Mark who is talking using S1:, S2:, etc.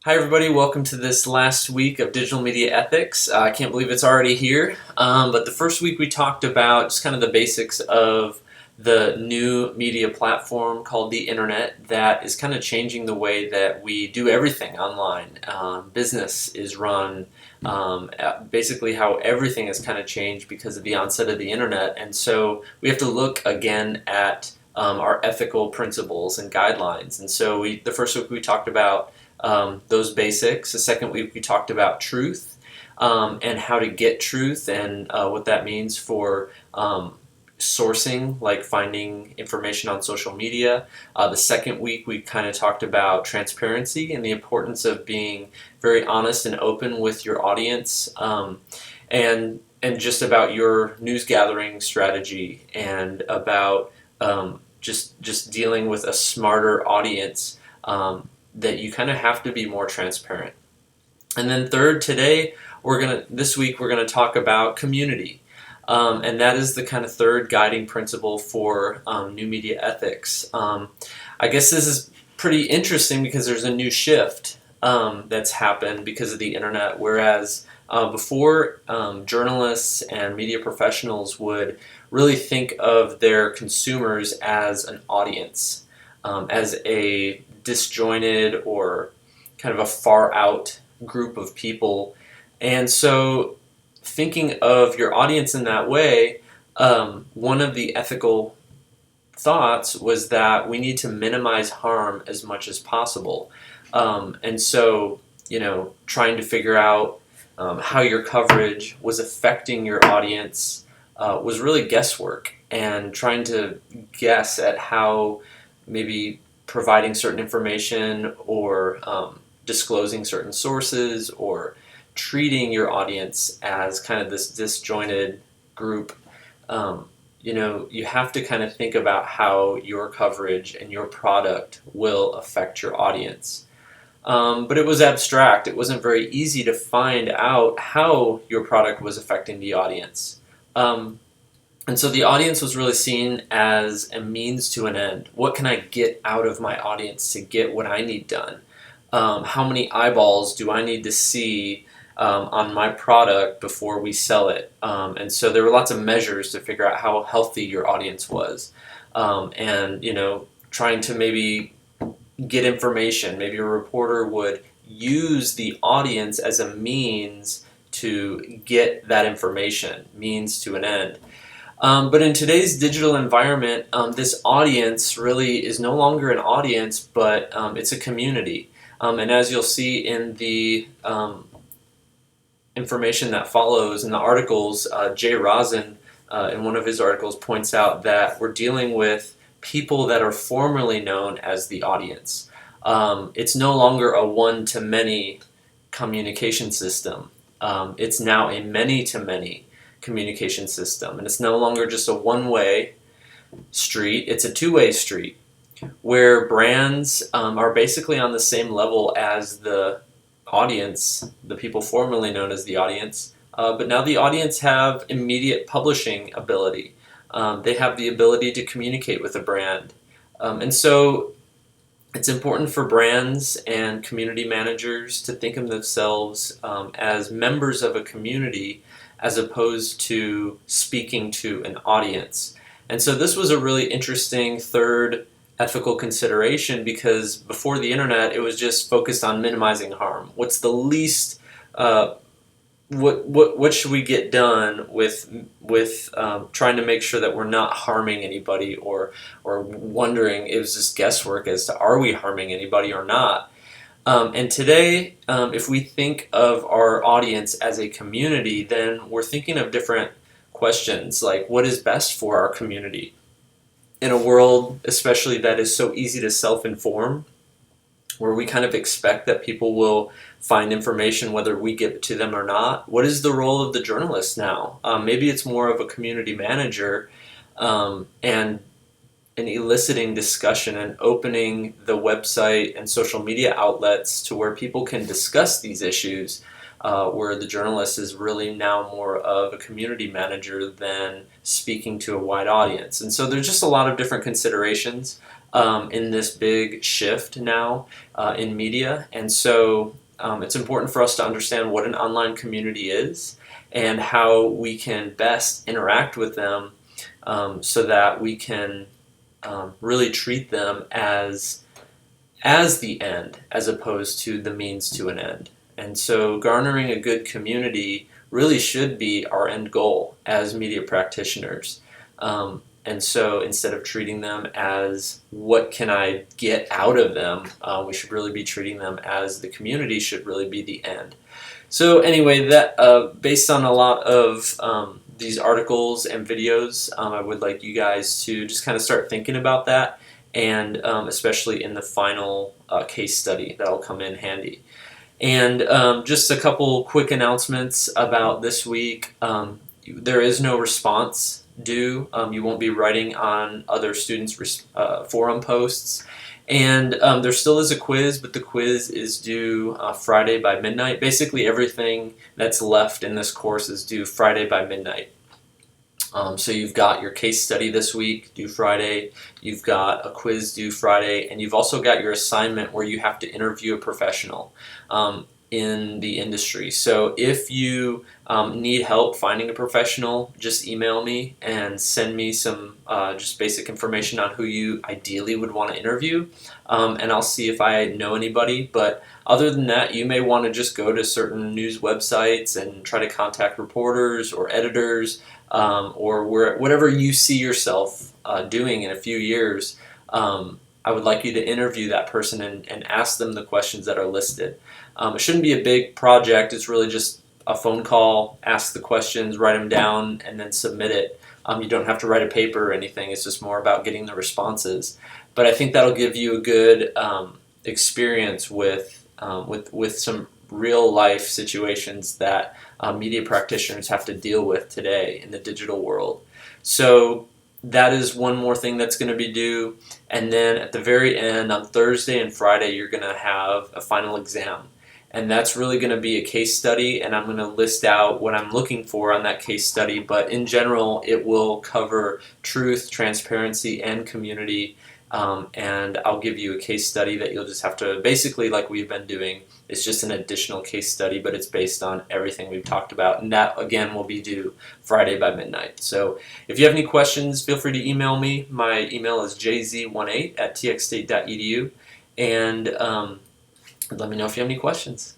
S1: Hi everybody, welcome to this last week of Digital Media Ethics. I can't believe it's already here, but the first week we talked about just kind of the basics of the new media platform called the Internet that is kind of changing the way that we do everything online. Business is run, basically how everything has kind of changed because of the onset of the Internet, and so we have to look again at our ethical principles and guidelines. And so the first week we talked about those basics. The second week we talked about truth and how to get truth and what that means for sourcing, like finding information on social media. The second week we kind of talked about transparency and the importance of being very honest and open with your audience, and just about your news gathering strategy and about just dealing with a smarter audience. That you kind of have to be more transparent. And then third, this week we're gonna talk about community, and that is the kind of third guiding principle for new media ethics. I guess this is pretty interesting because there's a new shift that's happened because of the internet. Whereas before, journalists and media professionals would really think of their consumers as an audience, as a disjointed or kind of a far out group of people. And so thinking of your audience in that way, one of the ethical thoughts was that we need to minimize harm as much as possible. And so, trying to figure out how your coverage was affecting your audience was really guesswork, and trying to guess at how maybe providing certain information or disclosing certain sources or treating your audience as kind of this disjointed group. You have to kind of think about how your coverage and your product will affect your audience. But it was abstract. It wasn't very easy to find out how your product was affecting the audience. And so the audience was really seen as a means to an end. What can I get out of my audience to get what I need done? How many eyeballs do I need to see on my product before we sell it? And so there were lots of measures to figure out how healthy your audience was. And trying to maybe get information. Maybe a reporter would use the audience as a means to get that information, means to an end. But in today's digital environment, this audience really is no longer an audience, but it's a community. And as you'll see in the information that follows in the articles, Jay Rosen, in one of his articles, points out that we're dealing with people that are formerly known as the audience. It's no longer a one-to-many communication system. It's now a many-to-many communication system, and it's no longer just a one-way street, it's a two-way street where brands are basically on the same level as the audience, the people formerly known as the audience, but now the audience have immediate publishing ability. They have the ability to communicate with a brand, and so it's important for brands and community managers to think of themselves as members of a community as opposed to speaking to an audience. And so this was a really interesting third ethical consideration, because before the internet it was just focused on minimizing harm. What's the least, what should we get done with trying to make sure that we're not harming anybody, or wondering, is this guesswork as to are we harming anybody or not? And today, if we think of our audience as a community, then we're thinking of different questions, like what is best for our community? In a world, especially that is so easy to self-inform, where we kind of expect that people will find information whether we give it to them or not, what is the role of the journalist now? Maybe it's more of a community manager, and eliciting discussion and opening the website and social media outlets to where people can discuss these issues, where the journalist is really now more of a community manager than speaking to a wide audience. And so there's just a lot of different considerations. in this big shift now in media, and so it's important for us to understand what an online community is and how we can best interact with them so that we can really treat them as the end as opposed to the means to an end. And so garnering a good community really should be our end goal as media practitioners. And so instead of treating them as what can I get out of them, we should really be treating them as the community should really be the end. So anyway, that based on a lot of these articles and videos, I would like you guys to just kind of start thinking about that, and especially in the final case study that'll come in handy. And just a couple quick announcements about this week. There is no response due. You won't be writing on other students' forum posts. And there still is a quiz, but the quiz is due Friday by midnight. Basically everything that's left in this course is due Friday by midnight. So you've got your case study this week due Friday, you've got a quiz due Friday, and you've also got your assignment where you have to interview a professional in the industry. So if you need help finding a professional, just email me and send me some just basic information on who you ideally would want to interview, and I'll see if I know anybody. But other than that, you may want to just go to certain news websites and try to contact reporters or editors, or whatever you see yourself doing in a few years. I would like you to interview that person and ask them the questions that are listed. It shouldn't be a big project. It's really just a phone call, ask the questions, write them down, and then submit it. You don't have to write a paper or anything. It's just more about getting the responses. But I think that'll give you a good experience with some real life situations that media practitioners have to deal with today in the digital world. So that is one more thing that's going to be due. And then at the very end, on Thursday and Friday, you're going to have a final exam. And that's really going to be a case study, and I'm going to list out what I'm looking for on that case study. But in general, it will cover truth, transparency, and community. And I'll give you a case study that you'll just have to, basically like we've been doing, it's just an additional case study, but it's based on everything we've talked about. And that, again, will be due Friday by midnight. So if you have any questions, feel free to email me. My email is jz18@txstate.edu. And let me know if you have any questions.